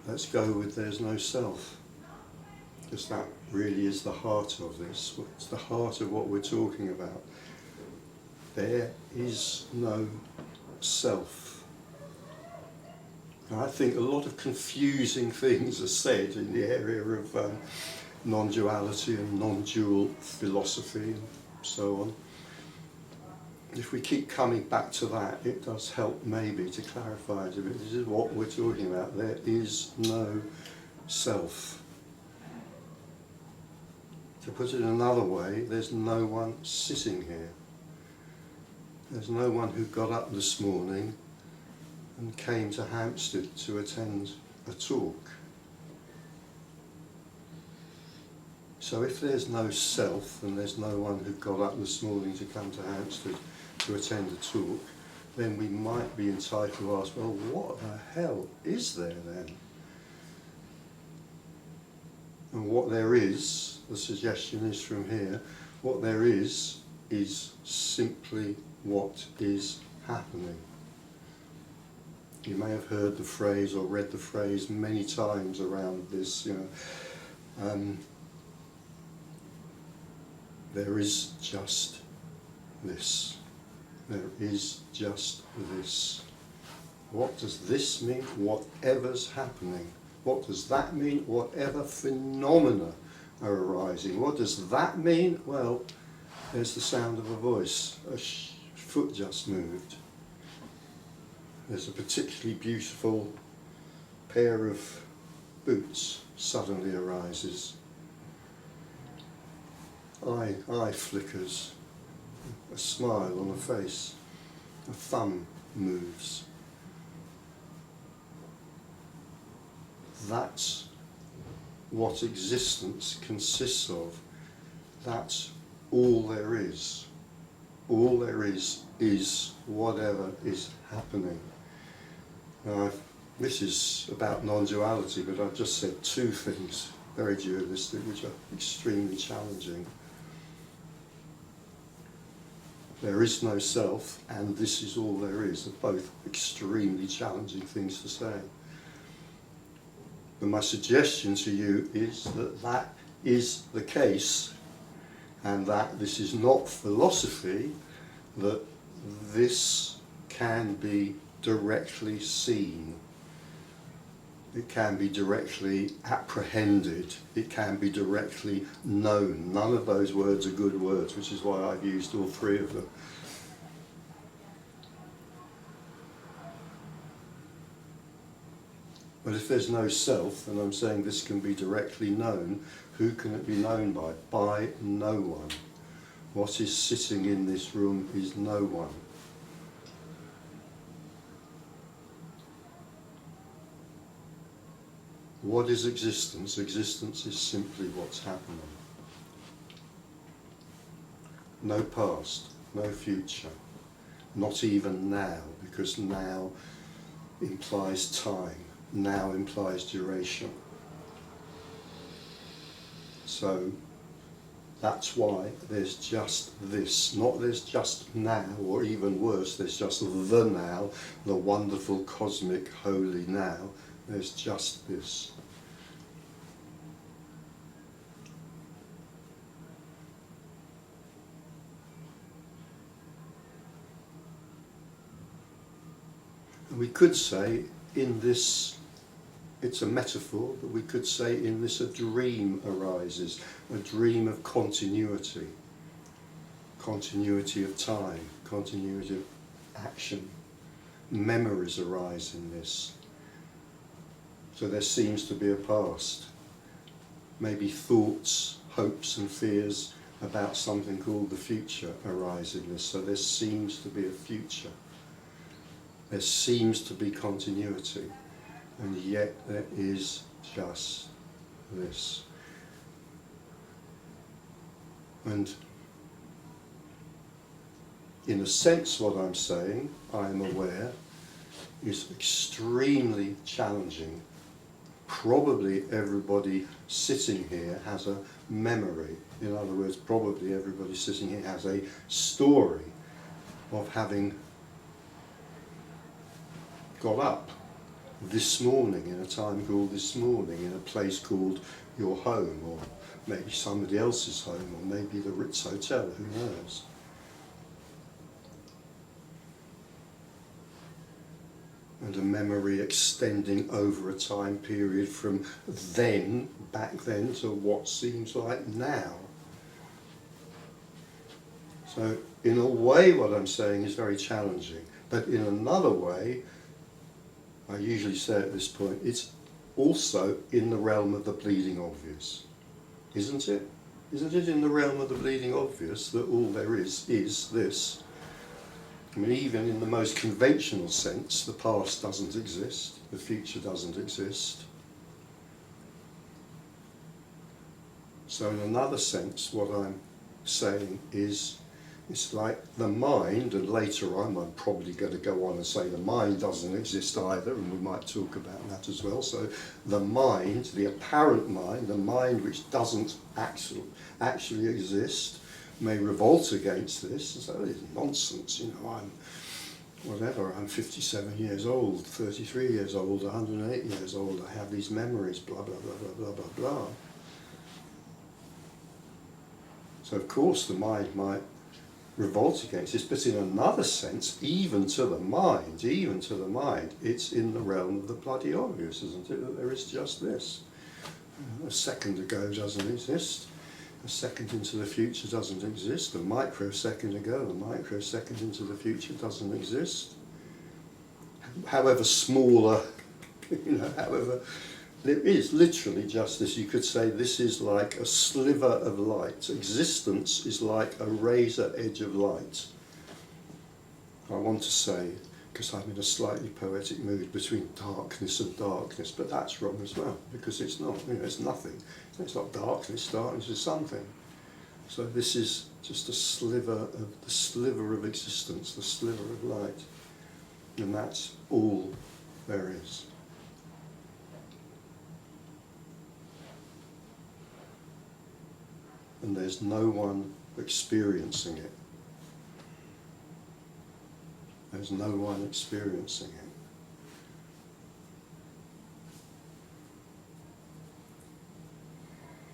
let's go with there's no self, because that really is the heart of this. It's the heart of what we're talking about. There is no self. And I think a lot of confusing things are said in the area of non-duality and non-dual philosophy and so on. If we keep coming back to that, it does help maybe to clarify it a bit. This is what we're talking about. There is no self. To put it another way, there's no one sitting here. There's no one who got up this morning and came to Hampstead to attend a talk. So if there's no self and there's no one who got up this morning to come to Hampstead to attend a talk, then we might be entitled to ask, well, what the hell is there then? And what there is, the suggestion is from here, what there is simply what is happening. You may have heard the phrase or read the phrase many times around this, there is just this. There is just this. What does this mean? Whatever's happening. What does that mean? Whatever phenomena are arising. What does that mean? Well, there's the sound of a voice. A foot just moved. There's a particularly beautiful pair of boots suddenly arises. Eye flickers. A smile on a face. A thumb moves. That's what existence consists of. That's all there is. All there is whatever is happening. Now, this is about non-duality, but I've just said two things, very dualistic, which are extremely challenging. There is no self, and this is all there is. They're both extremely challenging things to say. But my suggestion to you is that that is the case, and that this is not philosophy, that this can be directly seen. It can be directly apprehended. It can be directly known. None of those words are good words, which is why I've used all three of them. But if there's no self, and I'm saying this can be directly known, who can it be known by? By no one. What is sitting in this room is no one. What is existence? Existence is simply what's happening. No past, no future, not even now, because now implies time, now implies duration. So that's why there's just this, not there's just now, or even worse, there's just the now, the wonderful cosmic holy now. There's just this. And we could say in this, it's a metaphor, but we could say in this a dream arises, a dream of continuity, continuity of time, continuity of action. Memories arise in this. So there seems to be a past. Maybe thoughts, hopes and fears about something called the future arise in this. So there seems to be a future. There seems to be continuity. And yet there is just this. And in a sense what I'm saying, I am aware, is extremely challenging. Probably everybody sitting here has a memory. In other words, probably everybody sitting here has a story of having got up this morning, in a time called this morning, in a place called your home, or maybe somebody else's home, or maybe the Ritz Hotel, who knows. And a memory extending over a time period from then, back then, to what seems like now. So in a way what I'm saying is very challenging, but in another way, I usually say at this point, it's also in the realm of the bleeding obvious, isn't it? Isn't it in the realm of the bleeding obvious that all there is this? I mean, even in the most conventional sense, the past doesn't exist, the future doesn't exist. So in another sense, what I'm saying is, it's like the mind, and later on I'm probably going to go on and say the mind doesn't exist either, and we might talk about that as well. So the mind, the apparent mind, the mind which doesn't actually exist, may revolt against this and say, oh, it's nonsense, you know, I'm 57 years old, 33 years old, 108 years old, I have these memories, blah, blah, blah, blah, blah, blah, blah. So of course the mind might revolt against this, but in another sense, even to the mind, it's in the realm of the bloody obvious, isn't it, that there is just this. A second ago doesn't exist. A second into the future doesn't exist. A microsecond ago, a microsecond into the future doesn't exist. However small, however, there is literally just this. You could say this is like a sliver of light. Existence is like a razor edge of light. I want to say, because I'm in a slightly poetic mood, between darkness and darkness, but that's wrong as well, because it's not, it's nothing. It's not darkness, darkness is something. So this is just the sliver of existence, the sliver of light, and that's all there is. And there's no one experiencing it. There's no one experiencing it.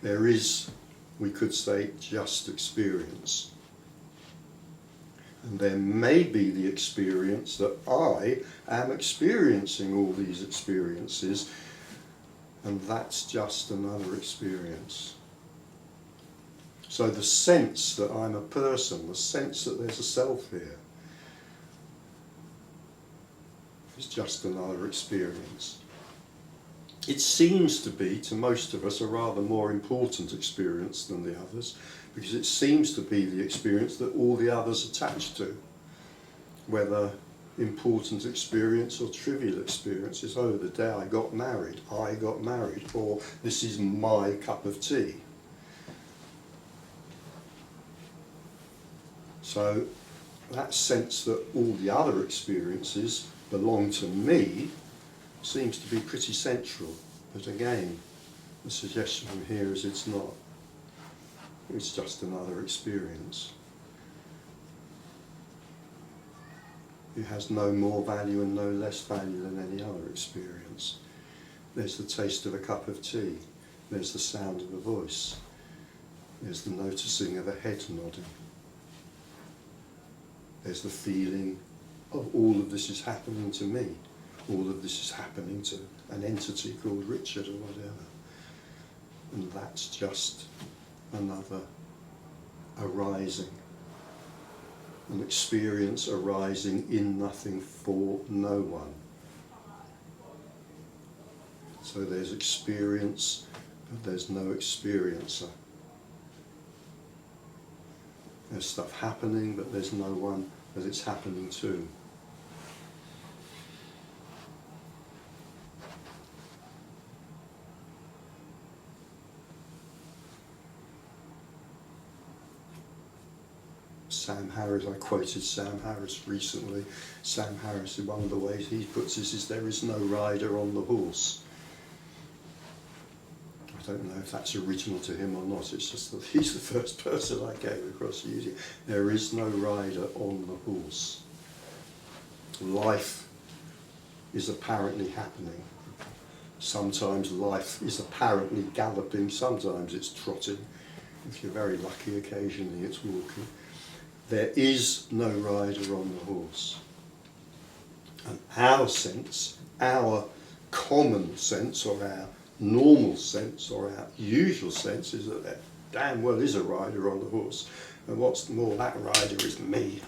There is, we could say, just experience. And there may be the experience that I am experiencing all these experiences, and that's just another experience. So the sense that I'm a person, the sense that there's a self here, is just another experience. It seems to be, to most of us, a rather more important experience than the others, because it seems to be the experience that all the others attach to, whether important experience or trivial experiences. Oh, the day I got married, or this is my cup of tea. So that sense that all the other experiences belong to me seems to be pretty central. But again, the suggestion from here is it's not. It's just another experience. It has no more value and no less value than any other experience. There's the taste of a cup of tea. There's the sound of a voice. There's the noticing of a head nodding. There's the feeling of all of this is happening to me. All of this is happening to an entity called Richard or whatever. And that's just another arising. An experience arising in nothing for no one. So there's experience, but there's no experiencer. There's stuff happening, but there's no one that it's happening to. Sam Harris, I quoted Sam Harris recently. Sam Harris, in one of the ways he puts this is there is no rider on the horse. I don't know if that's original to him or not, it's just that he's the first person I came across using it. There is no rider on the horse. Life is apparently happening. Sometimes life is apparently galloping, sometimes it's trotting. If you're very lucky, occasionally it's walking. There is no rider on the horse. And our sense, our common sense, or our normal sense, or our usual sense, is that there damn well is a rider on the horse. And what's more, that rider is me.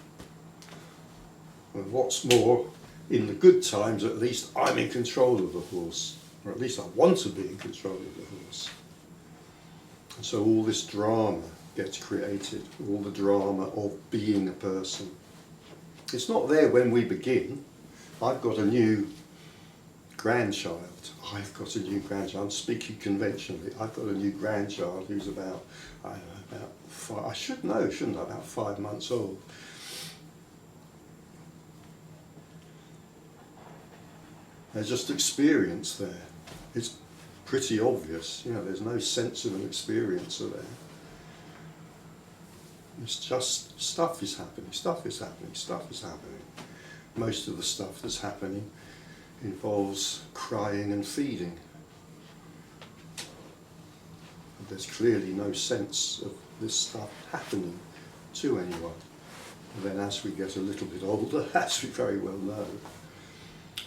And what's more, in the good times at least, I'm in control of the horse. Or at least I want to be in control of the horse. And so all this drama gets created, all the drama of being a person. It's not there when we begin. I've got a new grandchild. I'm speaking conventionally. I've got a new grandchild who's about, I don't know, about 5, I should know, shouldn't I, about 5 months old. There's just experience there. It's pretty obvious, you know, there's no sense of an experiencer there. It's just stuff is happening, stuff is happening, stuff is happening. Most of the stuff that's happening involves crying and feeding. There's clearly no sense of this stuff happening to anyone. And then as we get a little bit older, as we very well know,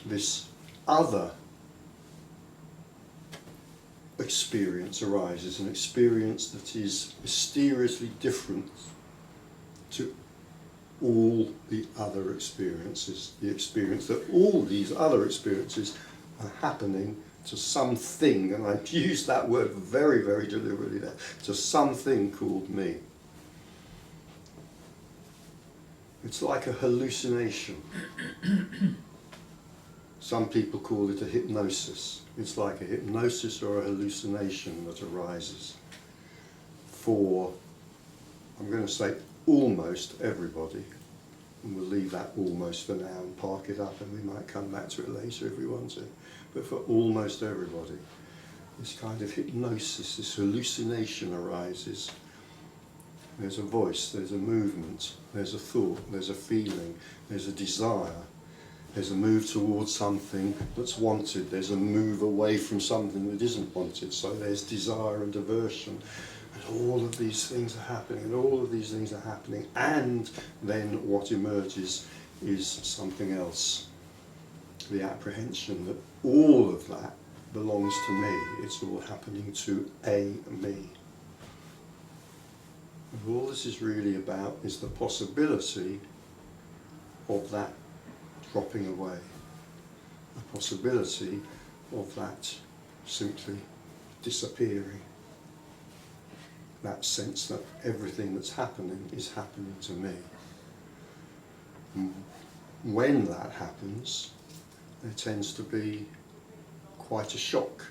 this other experience arises, an experience that is mysteriously different to all the other experiences, the experience that all these other experiences are happening to something, and I've used that word very, very deliberately there, to something called me. It's like a hallucination. Some people call it a hypnosis. It's like a hypnosis or a hallucination that arises for, I'm going to say, almost everybody. And we'll leave that almost for now and park it up, and we might come back to it later if we want to. But for almost everybody, this kind of hypnosis, this hallucination arises. There's a voice, there's a movement, there's a thought, there's a feeling, there's a desire. There's a move towards something that's wanted. There's a move away from something that isn't wanted. So there's desire and aversion. And all of these things are happening, and all of these things are happening. And then what emerges is something else. The apprehension that all of that belongs to me. It's all happening to a me. And all this is really about is the possibility of that dropping away, the possibility of that simply disappearing, that sense that everything that's happening is happening to me. And when that happens, there tends to be quite a shock,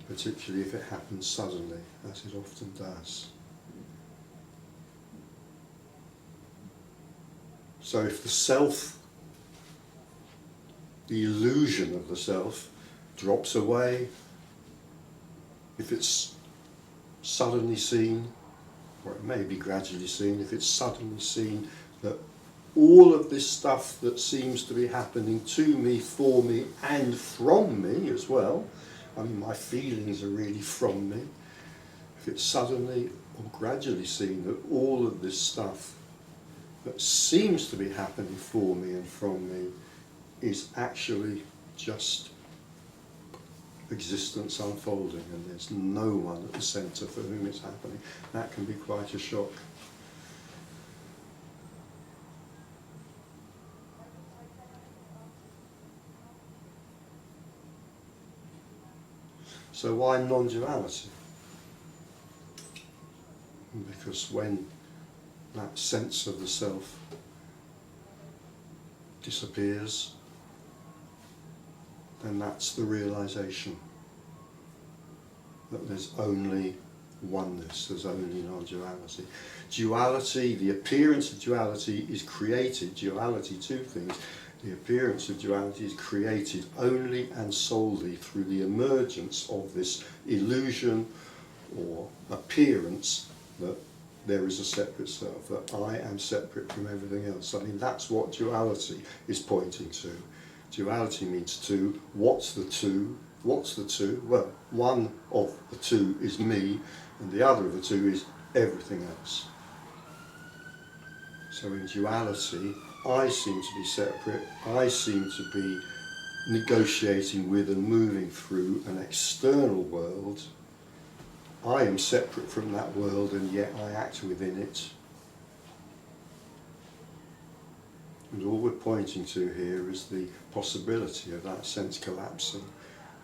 particularly if it happens suddenly, as it often does. So if the self, the illusion of the self, drops away, if it's suddenly seen, or it may be gradually seen, if it's suddenly seen that all of this stuff that seems to be happening to me, for me, and from me as well, I mean, my feelings are really from me, if it's suddenly or gradually seen that all of this stuff that seems to be happening for me and from me is actually just existence unfolding, and there's no one at the centre for whom it's happening, that can be quite a shock. So why non-duality? Because when that sense of the self disappears, then that's the realization that there's only oneness, there's only non-duality. Duality, the appearance of duality is created, duality, two things, the appearance of duality is created only and solely through the emergence of this illusion or appearance that there is a separate self, that I am separate from everything else. I mean, that's what duality is pointing to. Duality means two. What's the two? What's the two? Well, one of the two is me, and the other of the two is everything else. So in duality, I seem to be separate, I seem to be negotiating with and moving through an external world. I am separate from that world, and yet I act within it. And all we're pointing to here is the possibility of that sense collapsing,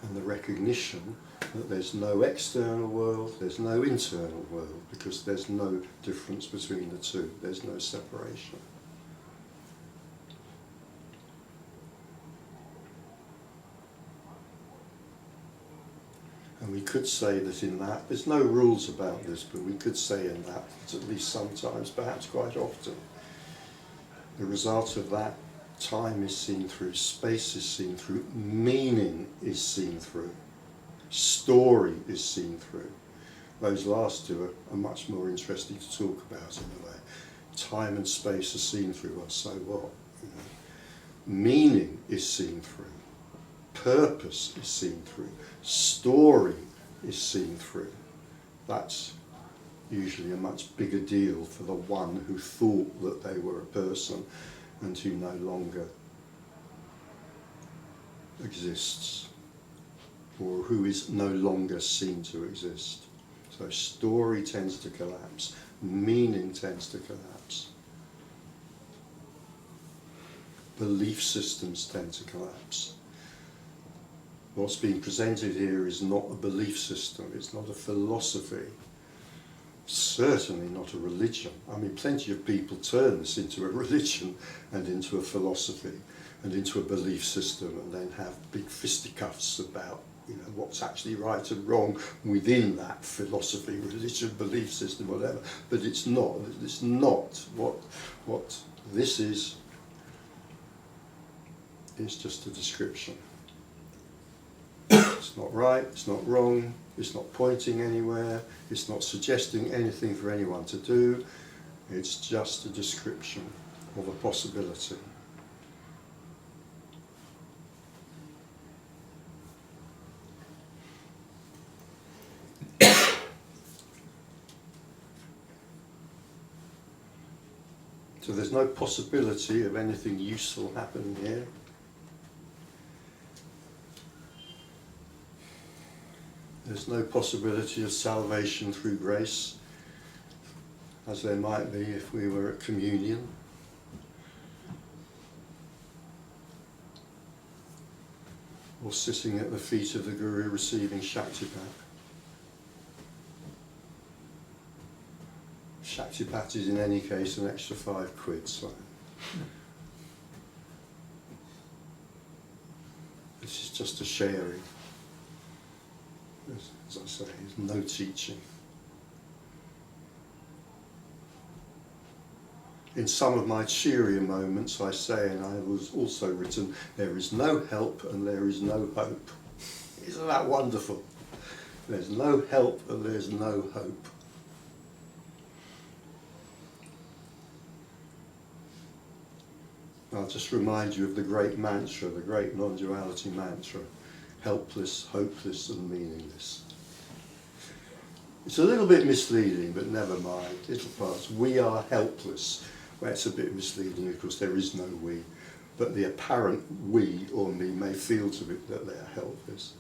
and the recognition that there's no external world, there's no internal world, because there's no difference between the two, there's no separation. And we could say that in that, there's no rules about this, but we could say in that, at least sometimes, perhaps quite often, the result of that, time is seen through, space is seen through, meaning is seen through, story is seen through. Those last two are much more interesting to talk about in a way. Time and space are seen through, well, so what? You know? Meaning is seen through, purpose is seen through, story is seen through. That's usually a much bigger deal for the one who thought that they were a person and who no longer exists, or who is no longer seen to exist. So story tends to collapse, meaning tends to collapse, belief systems tend to collapse. What's being presented here is not a belief system, it's not a philosophy, certainly not a religion. I mean, plenty of people turn this into a religion and into a philosophy and into a belief system, and then have big fisticuffs about, you know, what's actually right and wrong within that philosophy, religion, belief system, whatever. But it's not. It's not what this is. It's just a description. It's not right, it's not wrong, it's not pointing anywhere, it's not suggesting anything for anyone to do, it's just a description of a possibility. So there's no possibility of anything useful happening here. There's no possibility of salvation through grace, as there might be if we were at communion. Or sitting at the feet of the Guru receiving Shaktipat. Shaktipat is in any case an extra £5, so this is just a sharing. As I say, there's no teaching. In some of my cheerier moments I say, and I was also written, there is no help and there is no hope. Isn't that wonderful? There's no help and there's no hope. I'll just remind you of the great mantra, the great non-duality mantra. Helpless, hopeless and meaningless. It's a little bit misleading, but never mind, it'll pass. We are helpless. Well, it's a bit misleading because there is no we, but the apparent we or me may feel to it that they are helpless.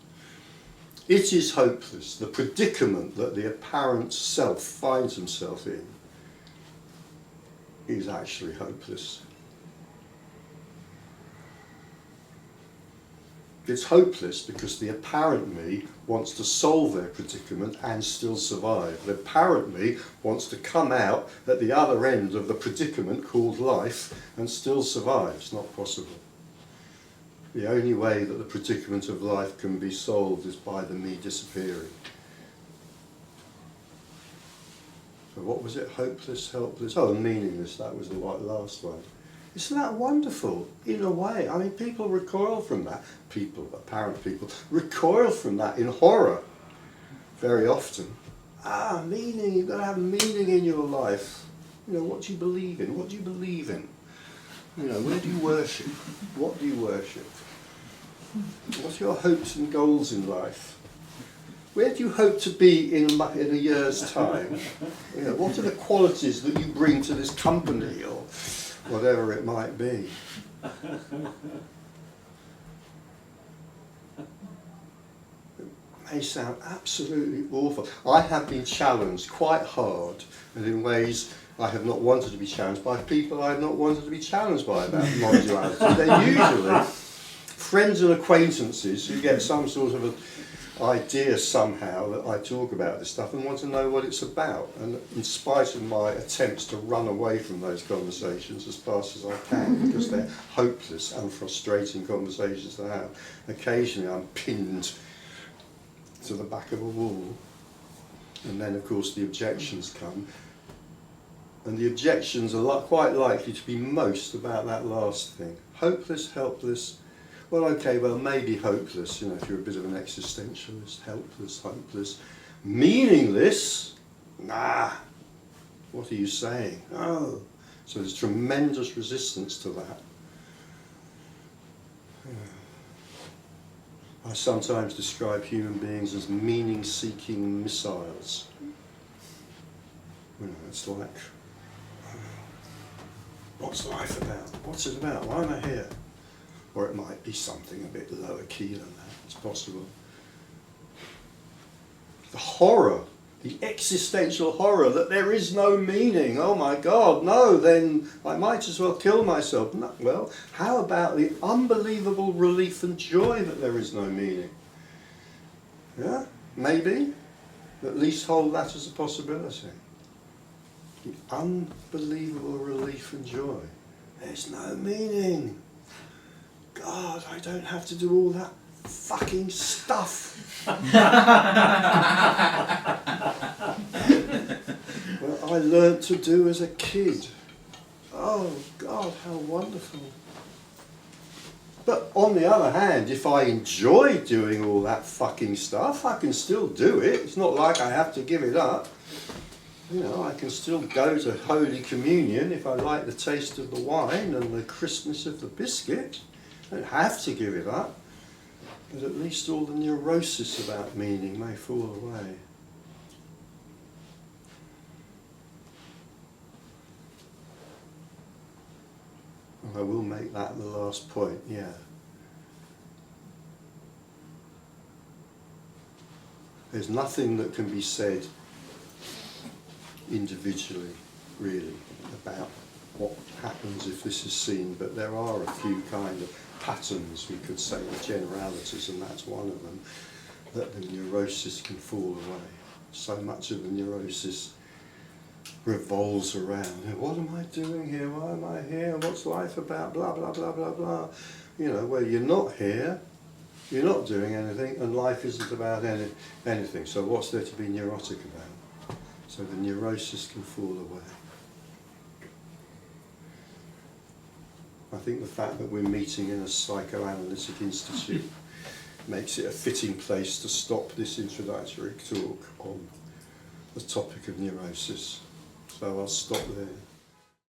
It is hopeless, the predicament that the apparent self finds himself in is actually hopeless. It's hopeless because the apparent me wants to solve their predicament and still survive. The apparent me wants to come out at the other end of the predicament called life and still survive. It's not possible. The only way that the predicament of life can be solved is by the me disappearing. So what was it? Hopeless, helpless, oh, meaningless, that was the last one. Isn't that wonderful? In a way, I mean, people recoil from that. People, apparent people, recoil from that in horror very often. Meaning, you've got to have meaning in your life. You know, what do you believe in? What do you believe in? You know, where do you worship? What do you worship? What's your hopes and goals in life? Where do you hope to be in a year's time? You know, what are the qualities that you bring to this company or whatever it might be? May sound absolutely awful. I have been challenged quite hard, and in ways I have not wanted to be challenged by people I have not wanted to be challenged by about non-duality. They're usually friends and acquaintances who get some sort of an idea somehow that I talk about this stuff and want to know what it's about. And in spite of my attempts to run away from those conversations as fast as I can, because they're hopeless and frustrating conversations to have, occasionally I'm pinned to the back of a wall, and then of course the objections come, and the objections are quite likely to be most about that last thing. Hopeless, helpless. Well, okay, well maybe hopeless, you know, if you're a bit of an existentialist. Helpless, hopeless. Meaningless? Nah, what are you saying? Oh, so there's tremendous resistance to that. I sometimes describe human beings as meaning-seeking missiles. You know, it's like, what's life about? What's it about? Why am I here? Or it might be something a bit lower key than that. It's possible. The horror, the existential horror that there is no meaning. Oh my God, no, then I might as well kill myself. No, well, how about the unbelievable relief and joy that there is no meaning? Yeah, maybe. At least hold that as a possibility. The unbelievable relief and joy. There's no meaning. God, I don't have to do all that fucking stuff. Well, I learnt to do as a kid. Oh God, how wonderful. But on the other hand, if I enjoy doing all that fucking stuff, I can still do it. It's not like I have to give it up. You know, I can still go to Holy Communion if I like the taste of the wine and the crispness of the biscuit. I don't have to give it up, but at least all the neurosis about meaning may fall away. And I will make that the last point, yeah. There's nothing that can be said individually, really, about what happens if this is seen, but there are a few kind of patterns, we could say, or generalities, and that's one of them, that the neurosis can fall away. So much of the neurosis revolves around, what am I doing here, why am I here, what's life about, blah, blah, blah, blah, blah. You know, well, you're not here, you're not doing anything, and life isn't about anything, so what's there to be neurotic about? So the neurosis can fall away. I think the fact that we're meeting in a psychoanalytic institute makes it a fitting place to stop this introductory talk on the topic of neurosis. So I'll stop there.